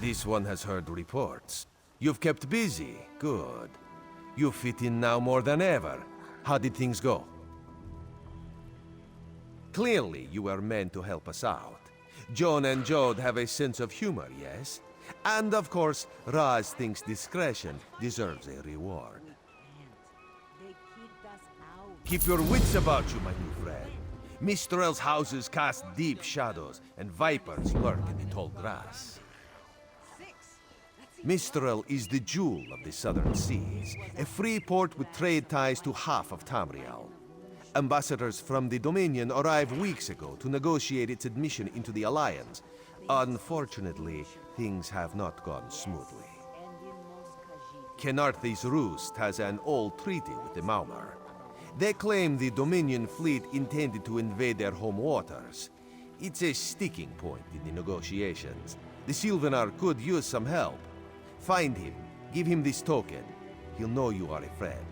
This one has heard reports. You've kept busy. Good. You fit in now more than ever. How did things go? Clearly, you were meant to help us out. Joan and Jode have a sense of humor, yes? And of course, Raz thinks discretion deserves a reward. Keep your wits about you, my new friend. Mistral's houses cast deep shadows, and vipers lurk in the tall grass. Mistral is the jewel of the southern seas, a free port with trade ties to half of Tamriel. Ambassadors from the Dominion arrived weeks ago to negotiate its admission into the Alliance. Unfortunately, things have not gone smoothly. Khenarthi's Roost has an old treaty with the Maumar. They claim the Dominion fleet intended to invade their home waters. It's a sticking point in the negotiations. The Sylvanar could use some help. Find him, give him this token. He'll know you are a friend.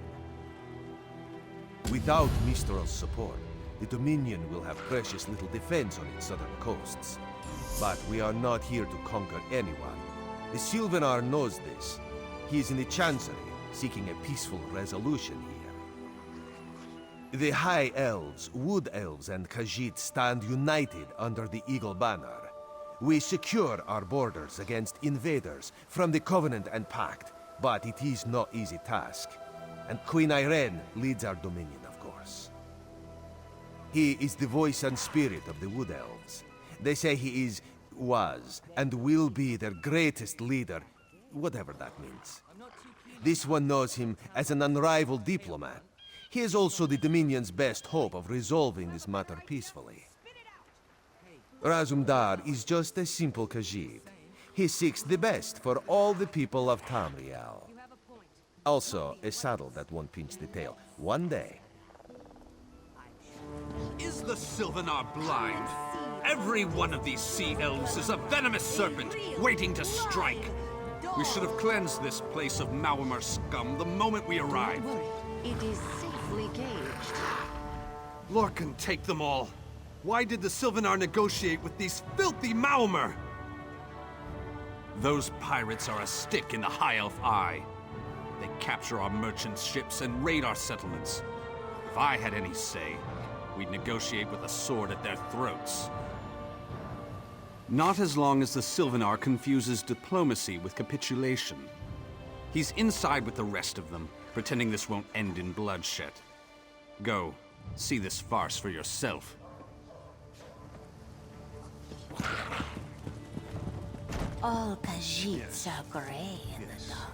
Without Mistral's support, the Dominion will have precious little defense on its southern coasts. But we are not here to conquer anyone. The Sylvanar knows this. He is in the Chancery, seeking a peaceful resolution here. The High Elves, Wood Elves, and Khajiit stand united under the Eagle Banner. We secure our borders against invaders from the Covenant and Pact, but it is no easy task. And Queen Irene leads our dominion, of course. He is the voice and spirit of the Wood Elves. They say he was, and will be their greatest leader, whatever that means. This one knows him as an unrivaled diplomat. He is also the Dominion's best hope of resolving this matter peacefully. Razumdar is just a simple Khajiit. He seeks the best for all the people of Tamriel. Also, a saddle that won't pinch the tail. One day. Is the Sylvanar blind? Every one of these sea elves is a venomous serpent, waiting to strike. We should have cleansed this place of Maumar scum the moment we arrived. It is safely caged. Lorcan, take them all. Why did the Sylvanar negotiate with these filthy Maumar? Those pirates are a stick in the High Elf eye. They capture our merchant ships and raid our settlements. If I had any say, we'd negotiate with a sword at their throats. Not as long as the Sylvanar confuses diplomacy with capitulation. He's inside with the rest of them, pretending this won't end in bloodshed. Go, see this farce for yourself. All Khajiits are gray in the dark.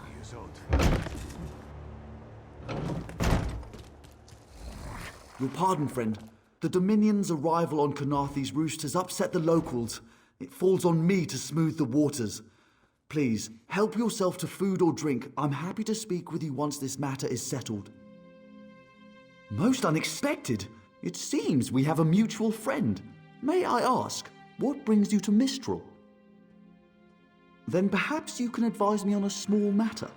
Your pardon, friend. The Dominion's arrival on Khenarthi's Roost has upset the locals. It falls on me to smooth the waters. Please, help yourself to food or drink. I'm happy to speak with you once this matter is settled. Most unexpected. It seems we have a mutual friend. May I ask, what brings you to Mistral? Then perhaps you can advise me on a small matter.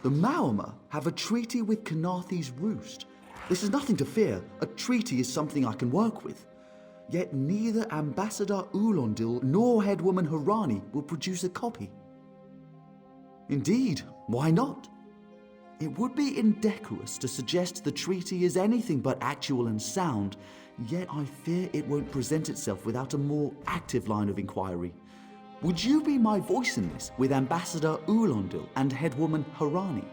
The Maumar have a treaty with Khenarthi's Roost. This is nothing to fear. A treaty is something I can work with. Yet neither Ambassador Ulondil nor Headwoman Harani will produce a copy. Indeed, why not? It would be indecorous to suggest the treaty is anything but actual and sound, yet I fear it won't present itself without a more active line of inquiry. Would you be my voice in this with Ambassador Ulondil and Headwoman Harani?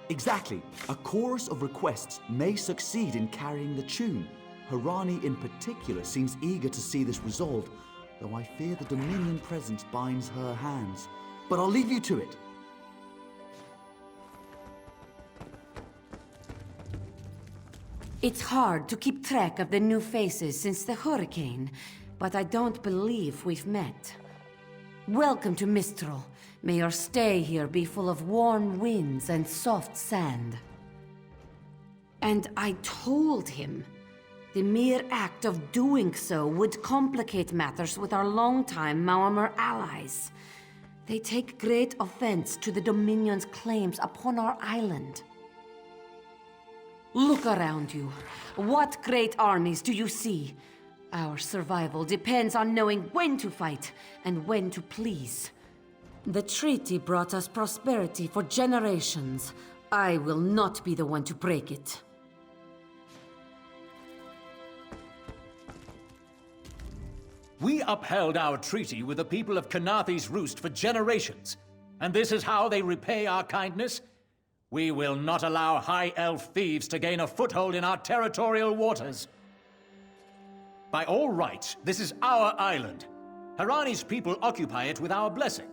Exactly. A chorus of requests may succeed in carrying the tune. Harani in particular seems eager to see this resolved, though I fear the Dominion presence binds her hands. But I'll leave you to it. It's hard to keep track of the new faces since the hurricane, but I don't believe we've met. Welcome to Mistral. May your stay here be full of warm winds and soft sand. And I told him the mere act of doing so would complicate matters with our longtime Maumar allies. They take great offense to the Dominion's claims upon our island. Look around you. What great armies do you see? Our survival depends on knowing when to fight and when to please. The treaty brought us prosperity for generations. I will not be the one to break it. We upheld our treaty with the people of Khenarthi's Roost for generations, and this is how they repay our kindness? We will not allow High Elf thieves to gain a foothold in our territorial waters. By all rights, this is our island. Harani's people occupy it with our blessing.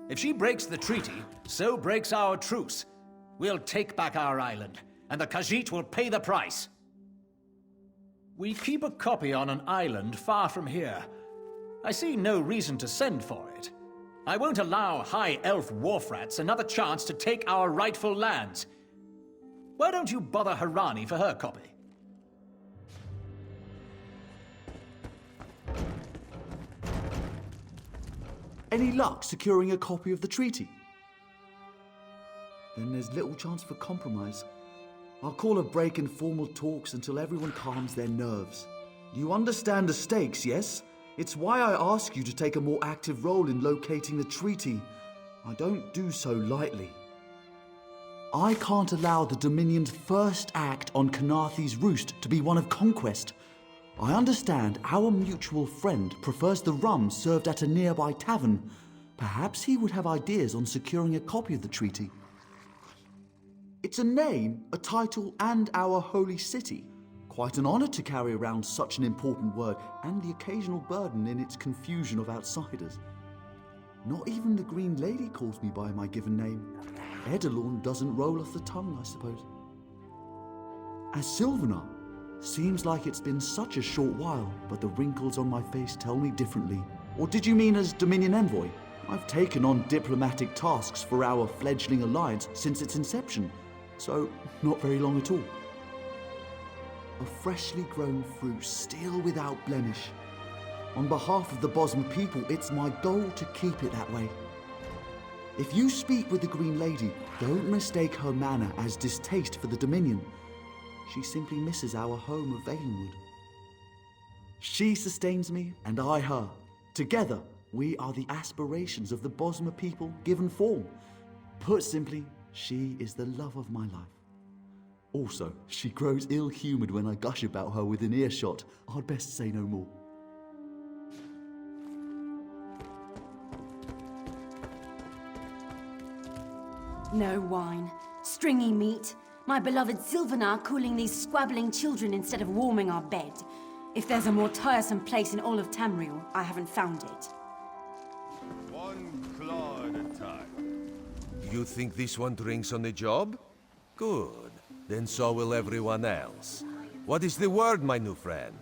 If she breaks the treaty, so breaks our truce. We'll take back our island, and the Khajiit will pay the price. We keep a copy on an island far from here. I see no reason to send for it. I won't allow High Elf wharf-rats another chance to take our rightful lands. Why don't you bother Harani for her copy? Any luck securing a copy of the treaty? Then there's little chance for compromise. I'll call a break in formal talks until everyone calms their nerves. You understand the stakes, yes? It's why I ask you to take a more active role in locating the treaty. I don't do so lightly. I can't allow the Dominion's first act on Khenarthi's Roost to be one of conquest. I understand our mutual friend prefers the rum served at a nearby tavern. Perhaps he would have ideas on securing a copy of the treaty. It's a name, a title, and our holy city. Quite an honor to carry around such an important word, and the occasional burden in its confusion of outsiders. Not even the Green Lady calls me by my given name. Edelorn doesn't roll off the tongue, I suppose. As Sylvanar, seems like it's been such a short while, but the wrinkles on my face tell me differently. Or did you mean as Dominion Envoy? I've taken on diplomatic tasks for our fledgling alliance since its inception, so not very long at all. A freshly grown fruit, still without blemish. On behalf of the Bosma people, it's my goal to keep it that way. If you speak with the Green Lady, don't mistake her manner as distaste for the Dominion. She simply misses our home of Valenwood. She sustains me, and I her. Together, we are the aspirations of the Bosma people given form. Put simply, she is the love of my life. Also, she grows ill-humoured when I gush about her within earshot. I'd best say no more. No wine, stringy meat, my beloved Sylvanar cooling these squabbling children instead of warming our bed. If there's a more tiresome place in all of Tamriel, I haven't found it. One claw at a time. You think this one drinks on the job? Good. Then so will everyone else. What is the word, my new friend?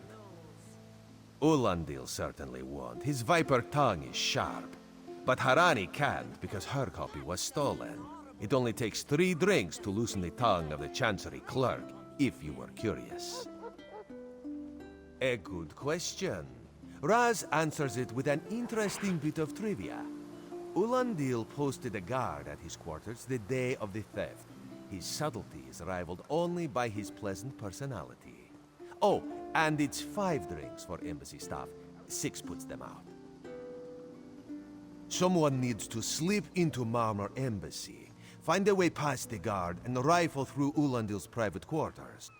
Ulandil certainly won't. His viper tongue is sharp. But Harani can't because her copy was stolen. It only takes 3 drinks to loosen the tongue of the Chancery clerk, if you were curious. A good question. Raz answers it with an interesting bit of trivia. Ulandil posted a guard at his quarters the day of the theft. His subtlety is rivaled only by his pleasant personality. Oh, and it's 5 drinks for embassy staff. 6 puts them out. Someone needs to slip into Marmor Embassy, find a way past the guard, and rifle through Ulandil's private quarters.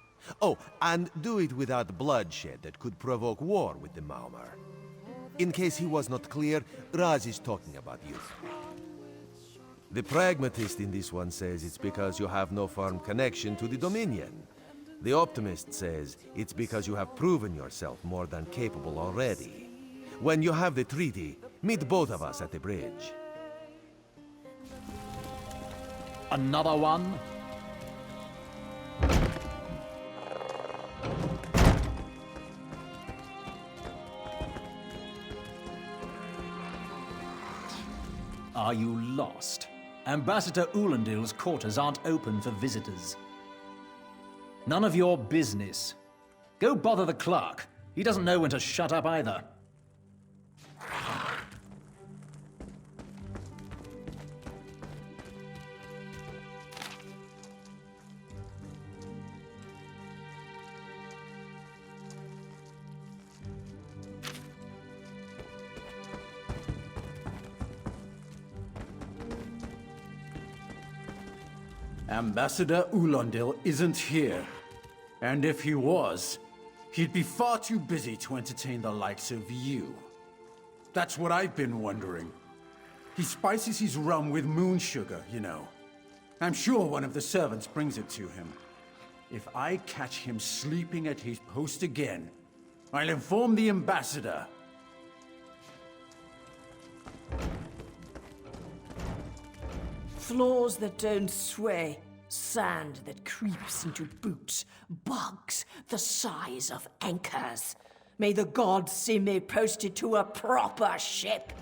Oh, and do it without bloodshed that could provoke war with the Marmor. In case he was not clear, Raz is talking about you. The pragmatist in this one says it's because you have no firm connection to the Dominion. The optimist says it's because you have proven yourself more than capable already. When you have the treaty, meet both of us at the bridge. Another one? Are you lost? Ambassador Ulandil's quarters aren't open for visitors. None of your business. Go bother the clerk. He doesn't know when to shut up either. Ambassador Ulandil isn't here. And if he was, he'd be far too busy to entertain the likes of you. That's what I've been wondering. He spices his rum with moon sugar, you know. I'm sure one of the servants brings it to him. If I catch him sleeping at his post again, I'll inform the ambassador. Floors that don't sway, sand that creeps into boots, bugs the size of anchors. May the gods see me posted to a proper ship.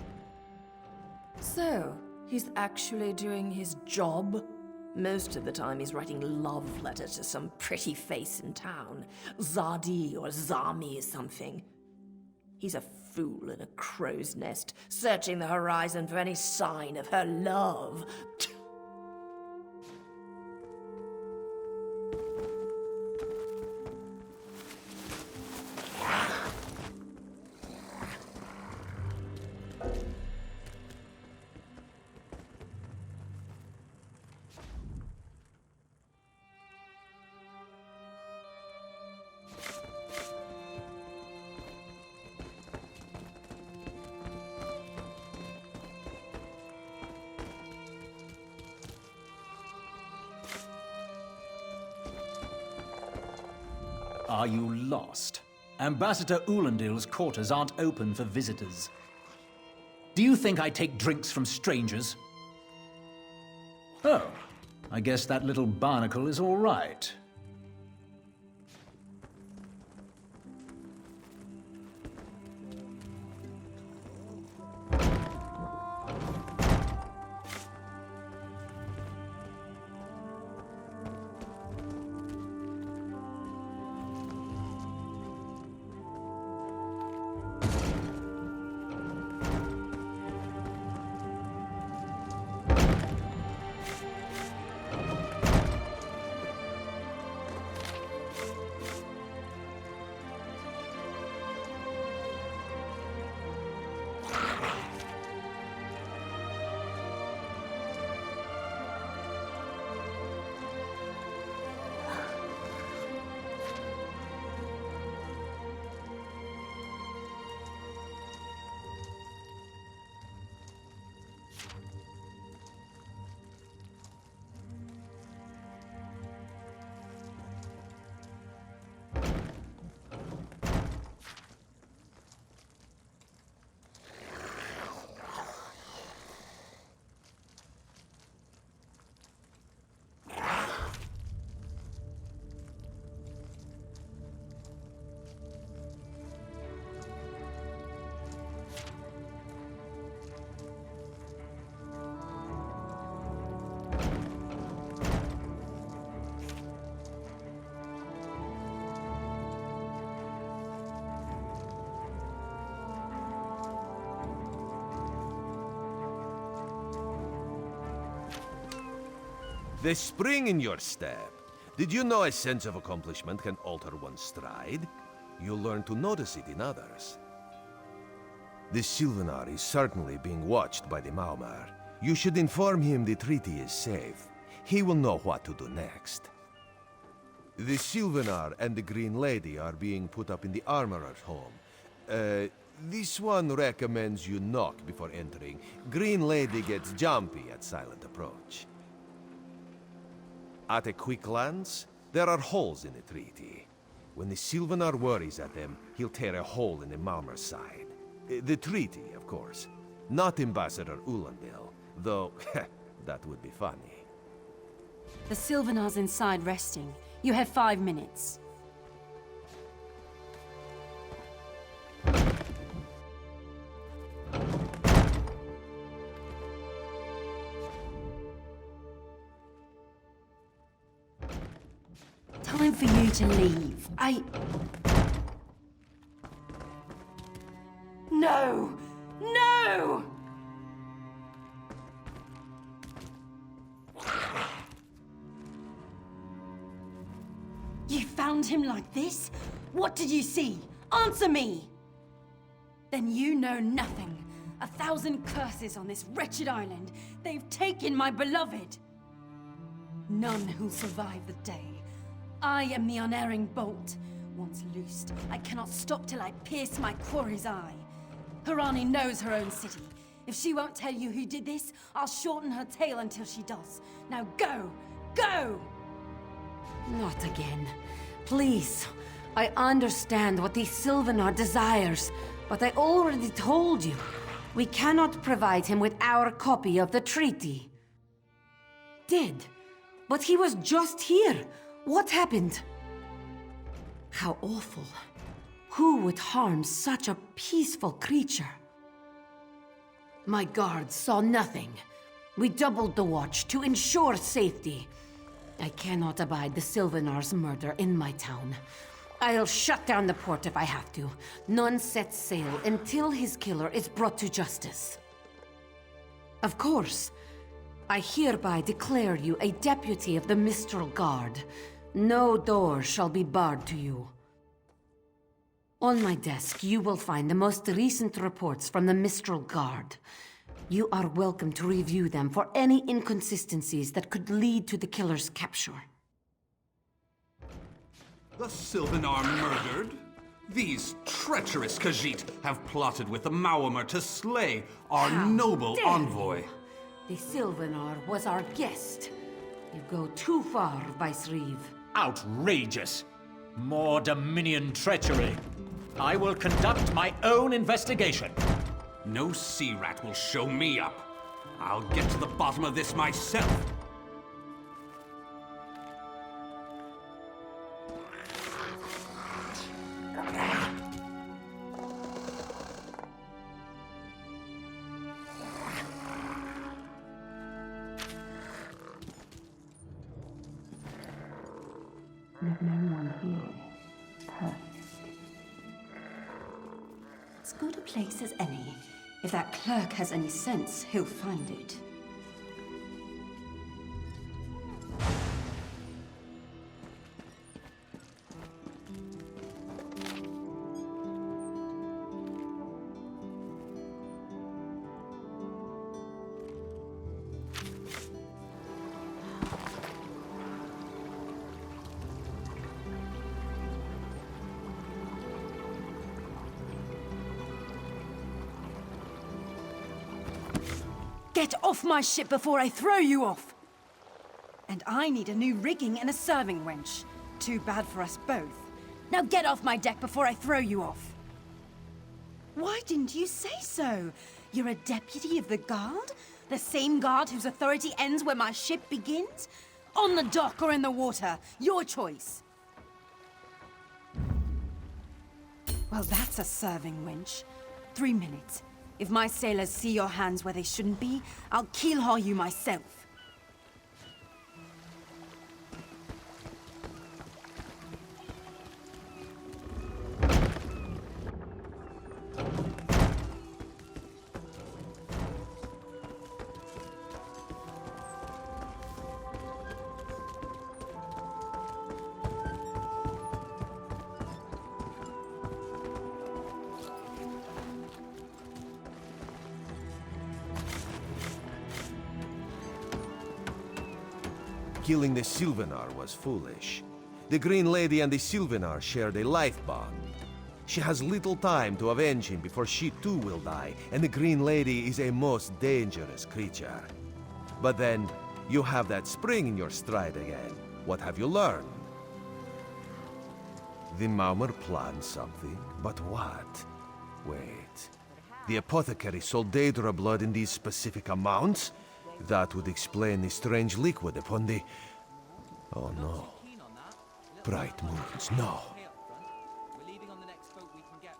So, he's actually doing his job? Most of the time he's writing love letters to some pretty face in town. Zadi or Zami or something. He's a fool in a crow's nest, searching the horizon for any sign of her love. Are you lost? Ambassador Ulandil's quarters aren't open for visitors. Do you think I take drinks from strangers? Oh, I guess that little barnacle is all right. The spring in your step. Did you know a sense of accomplishment can alter one's stride? You'll learn to notice it in others. The Sylvanar is certainly being watched by the Maumar. You should inform him the treaty is safe. He will know what to do next. The Sylvanar and the Green Lady are being put up in the Armorer's home. This one recommends you knock before entering. Green Lady gets jumpy at silent approach. At a quick glance, there are holes in the treaty. When the Sylvanar worries at them, he'll tear a hole in the Malmer's side. The treaty, of course. Not Ambassador Ulandil, though that would be funny. The Sylvanar's inside resting. You have 5 minutes. Time for you to leave. No! No! You found him like this? What did you see? Answer me! Then you know nothing. 1,000 curses on this wretched island. They've taken my beloved. None who'll survive the day. I am the unerring bolt. Once loosed, I cannot stop till I pierce my quarry's eye. Harani knows her own city. If she won't tell you who did this, I'll shorten her tale until she does. Now go! Go! Not again. Please. I understand what the Sylvanar desires, but I already told you. We cannot provide him with our copy of the treaty. Did. But he was just here. What happened? How awful. Who would harm such a peaceful creature? My guards saw nothing. We doubled the watch to ensure safety. I cannot abide the Sylvanar's murder in my town. I'll shut down the port if I have to. None sets sail until his killer is brought to justice. Of course, I hereby declare you a deputy of the Mistral Guard. No door shall be barred to you. On my desk, you will find the most recent reports from the Mistral Guard. You are welcome to review them for any inconsistencies that could lead to the killer's capture. The Sylvanar murdered? These treacherous Khajiit have plotted with the Maormer to slay our noble envoy. The Sylvanar was our guest. You go too far, Vice-Reeve. Outrageous! More Dominion treachery. I will conduct my own investigation. No sea rat will show me up. I'll get to the bottom of this myself. There's no one here. Perfect. As good a place as any. If that clerk has any sense, he'll find it. Get off my ship before I throw you off! And I need a new rigging and a serving wench. Too bad for us both. Now get off my deck before I throw you off! Why didn't you say so? You're a deputy of the guard? The same guard whose authority ends where my ship begins? On the dock or in the water, your choice. Well, that's a serving wench. 3 minutes. If my sailors see your hands where they shouldn't be, I'll keel-haul you myself. Killing the Sylvanar was foolish. The Green Lady and the Sylvanar shared a life bond. She has little time to avenge him before she too will die, and the Green Lady is a most dangerous creature. But then, you have that spring in your stride again. What have you learned? The Maormer planned something, but what? Wait. The apothecary sold Daedra blood in these specific amounts? That would explain the strange liquid upon the... Oh no. Bright moons, no.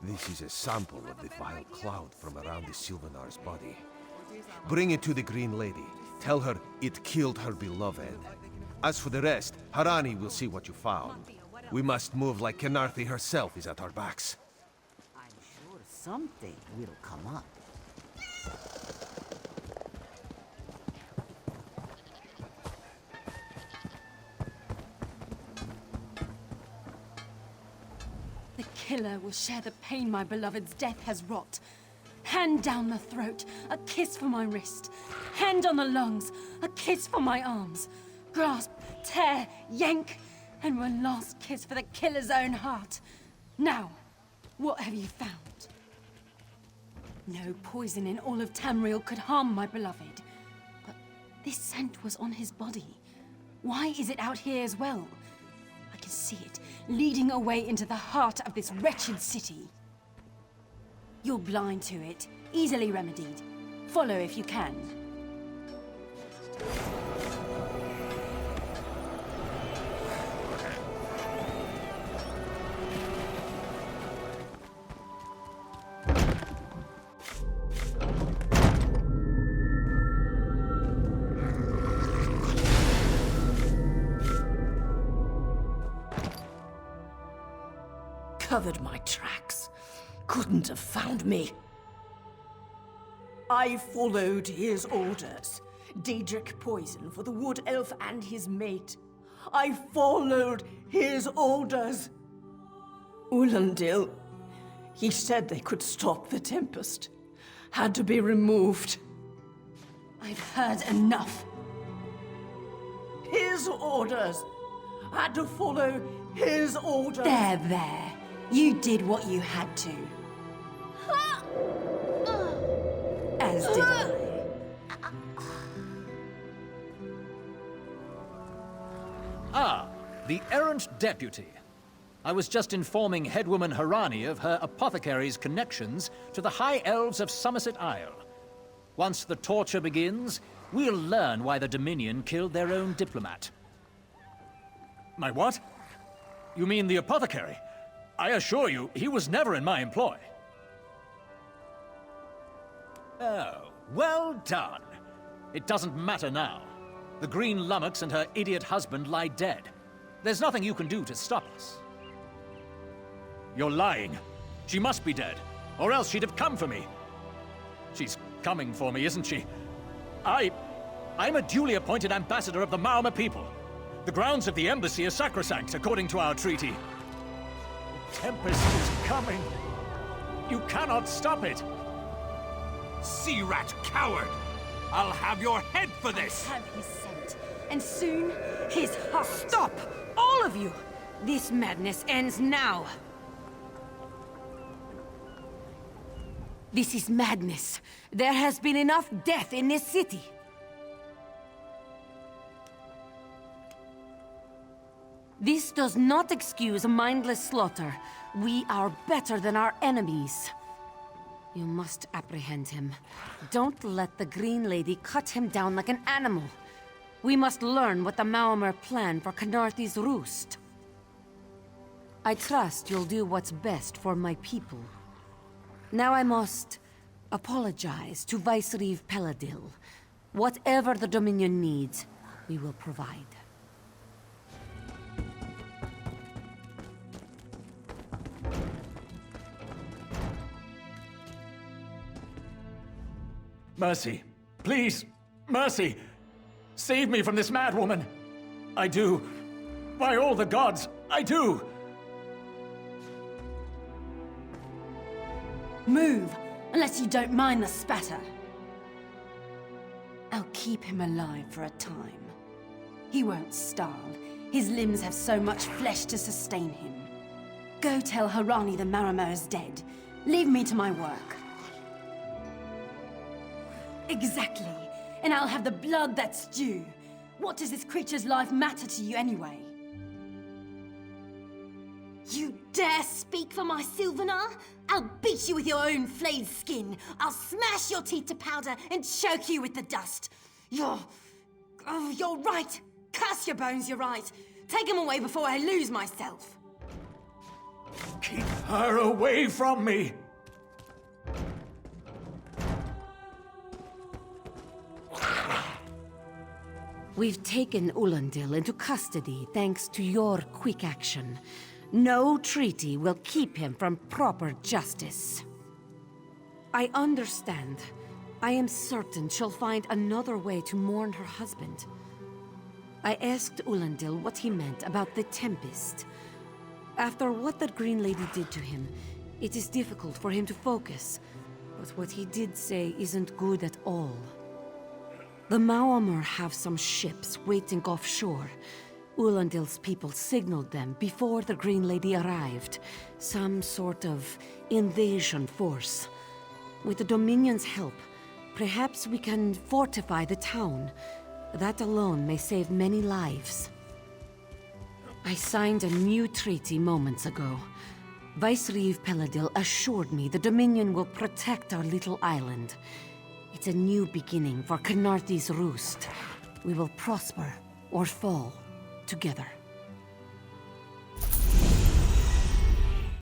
This is a sample of the vile cloud from around the Sylvanar's body. Bring it to the Green Lady. Tell her it killed her beloved. As for the rest, Harani will see what you found. We must move like Khenarthi herself is at our backs. I'm sure something will come up. The killer will share the pain my beloved's death has wrought. Hand down the throat, a kiss for my wrist. Hand on the lungs, a kiss for my arms. Grasp, tear, yank, and one last kiss for the killer's own heart. Now, what have you found? No poison in all of Tamriel could harm my beloved. But this scent was on his body. Why is it out here as well? I can see it, leading away into the heart of this wretched city. You're blind to it, easily remedied. Follow if you can. Covered my tracks. Couldn't have found me. I followed his orders. Daedric poison for the wood elf and his mate. I followed his orders. Ulandil, he said they could stop the Tempest. Had to be removed. I've heard enough. His orders. Had to follow his orders. There. You did what you had to. As did I. Ah, the errant deputy. I was just informing headwoman Harani of her apothecary's connections to the High Elves of Somerset Isle. Once the torture begins, we'll learn why the Dominion killed their own diplomat. My what? You mean the apothecary? I assure you, he was never in my employ. Oh, well done. It doesn't matter now. The Green Lummox and her idiot husband lie dead. There's nothing you can do to stop us. You're lying. She must be dead, or else she'd have come for me. She's coming for me, isn't she? I'm a duly appointed ambassador of the Maoma people. The grounds of the embassy are sacrosanct, according to our treaty. The Tempest is coming. You cannot stop it. Sea rat coward! I'll have your head for this! I have his scent, and soon his heart. Stop! All of you! This madness ends now! This is madness. There has been enough death in this city. This does not excuse mindless slaughter. We are better than our enemies. You must apprehend him. Don't let the Green Lady cut him down like an animal. We must learn what the Maomer plan for Khenarthi's Roost. I trust you'll do what's best for my people. Now I must apologize to Vicereeve Peladil. Whatever the Dominion needs, we will provide. Mercy. Please. Mercy. Save me from this madwoman. I do. By all the gods, I do. Move, unless you don't mind the spatter. I'll keep him alive for a time. He won't starve. His limbs have so much flesh to sustain him. Go tell Harani the Marimo is dead. Leave me to my work. Exactly. And I'll have the blood that's due. What does this creature's life matter to you anyway? You dare speak for my Sylvanar? I'll beat you with your own flayed skin. I'll smash your teeth to powder and choke you with the dust. You're right. Curse your bones, you're right. Take them away before I lose myself. Keep her away from me. We've taken Ulandil into custody thanks to your quick action. No treaty will keep him from proper justice. I understand. I am certain she'll find another way to mourn her husband. I asked Ulandil what he meant about the Tempest. After what that Green Lady did to him, it is difficult for him to focus. But what he did say isn't good at all. The Maormer have some ships waiting offshore. Ulandil's people signaled them before the Green Lady arrived. Some sort of invasion force. With the Dominion's help, perhaps we can fortify the town. That alone may save many lives. I signed a new treaty moments ago. Vicereeve Peladil assured me the Dominion will protect our little island. It's a new beginning for Khenarthi's Roost. We will prosper or fall together.